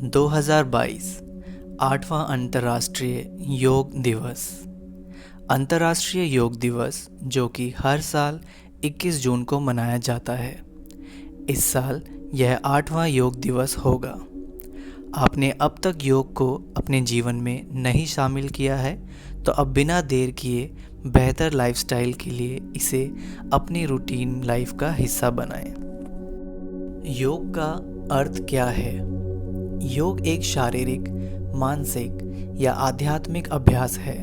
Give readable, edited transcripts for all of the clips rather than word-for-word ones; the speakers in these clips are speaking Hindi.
2022 आठवां अंतर्राष्ट्रीय योग दिवस। अंतर्राष्ट्रीय योग दिवस जो कि हर साल 21 जून को मनाया जाता है। इस साल यह आठवां योग दिवस होगा। आपने अब तक योग को अपने जीवन में नहीं शामिल किया है तो अब बिना देर किए बेहतर लाइफस्टाइल के लिए इसे अपनी रूटीन लाइफ का हिस्सा बनाएं। योग का अर्थ क्या है? योग एक शारीरिक, मानसिक या आध्यात्मिक अभ्यास है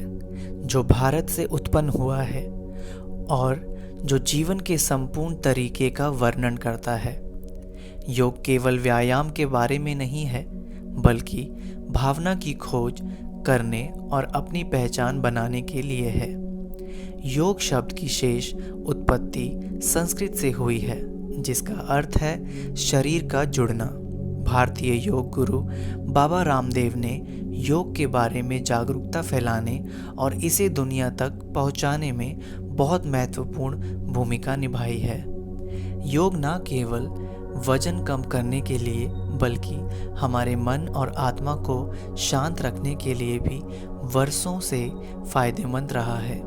जो भारत से उत्पन्न हुआ है और जो जीवन के संपूर्ण तरीके का वर्णन करता है। योग केवल व्यायाम के बारे में नहीं है, बल्कि भावना की खोज करने और अपनी पहचान बनाने के लिए है। योग शब्द की शेष उत्पत्ति संस्कृत से हुई है, जिसका अर्थ है शरीर का जुड़ना। भारतीय योग गुरु बाबा रामदेव ने योग के बारे में जागरूकता फैलाने और इसे दुनिया तक पहुंचाने में बहुत महत्वपूर्ण भूमिका निभाई है। योग न केवल वजन कम करने के लिए बल्कि हमारे मन और आत्मा को शांत रखने के लिए भी वर्षों से फायदेमंद रहा है।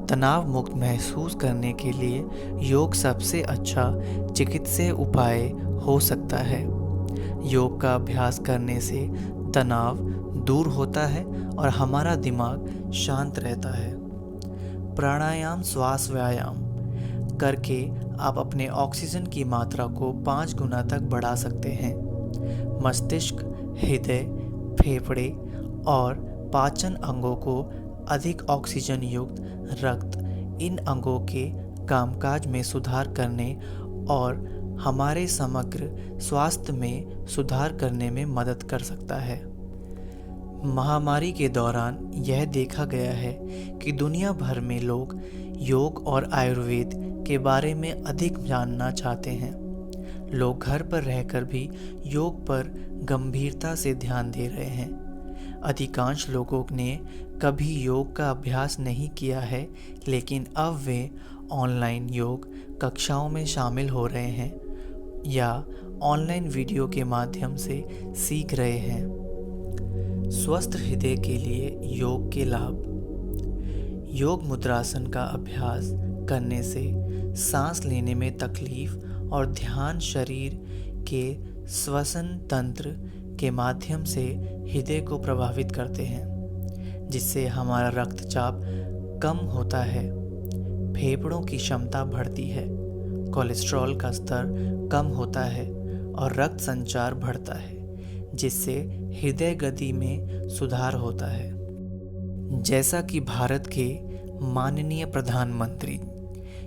तनाव मुक्त महसूस करने के लिए योग सबसे अच्छा चिकित्सीय उपाय हो सकता है। योग का अभ्यास करने से तनाव दूर होता है और हमारा दिमाग शांत रहता है। प्राणायाम श्वास व्यायाम करके आप अपने ऑक्सीजन की मात्रा को 5 गुना तक बढ़ा सकते हैं। मस्तिष्क, हृदय, फेफड़े और पाचन अंगों को अधिक ऑक्सीजन युक्त रक्त इन अंगों के कामकाज में सुधार करने और हमारे समग्र स्वास्थ्य में सुधार करने में मदद कर सकता है। महामारी के दौरान यह देखा गया है कि दुनिया भर में लोग योग और आयुर्वेद के बारे में अधिक जानना चाहते हैं। लोग घर पर रहकर भी योग पर गंभीरता से ध्यान दे रहे हैं। अधिकांश लोगों ने कभी योग का अभ्यास नहीं किया है, लेकिन अब वे ऑनलाइन योग कक्षाओं में शामिल हो रहे हैं या ऑनलाइन वीडियो के माध्यम से सीख रहे हैं। स्वस्थ हृदय के लिए योग के लाभ। योग मुद्रासन का अभ्यास करने से सांस लेने में तकलीफ और ध्यान शरीर के श्वसन तंत्र के माध्यम से हृदय को प्रभावित करते हैं, जिससे हमारा रक्तचाप कम होता है, फेफड़ों की क्षमता बढ़ती है, कोलेस्ट्रॉल का स्तर कम होता है और रक्त संचार बढ़ता है, जिससे हृदय गति में सुधार होता है। जैसा कि भारत के माननीय प्रधानमंत्री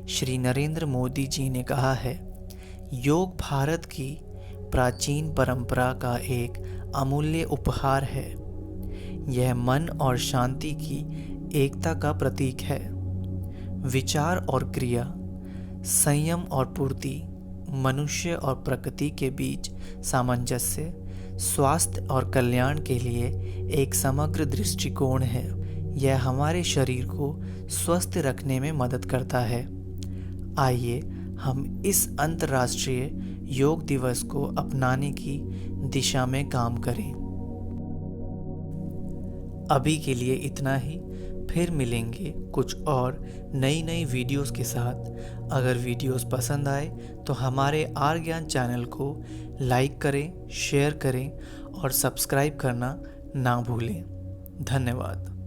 श्री नरेंद्र मोदी जी ने कहा है, योग भारत की प्राचीन परंपरा का एक अमूल्य उपहार है। यह मन और शांति की एकता का प्रतीक है। विचार और क्रिया, संयम और पूर्ति, मनुष्य और प्रकृति के बीच सामंजस्य, स्वास्थ्य और कल्याण के लिए एक समग्र दृष्टिकोण है। यह हमारे शरीर को स्वस्थ रखने में मदद करता है। आइए हम इस अंतर्राष्ट्रीय योग दिवस को अपनाने की दिशा में काम करें। अभी के लिए इतना ही। फिर मिलेंगे कुछ और नई वीडियोस के साथ। अगर वीडियोस पसंद आए तो हमारे आर ज्ञान चैनल को लाइक करें, शेयर करें और सब्सक्राइब करना ना भूलें। धन्यवाद।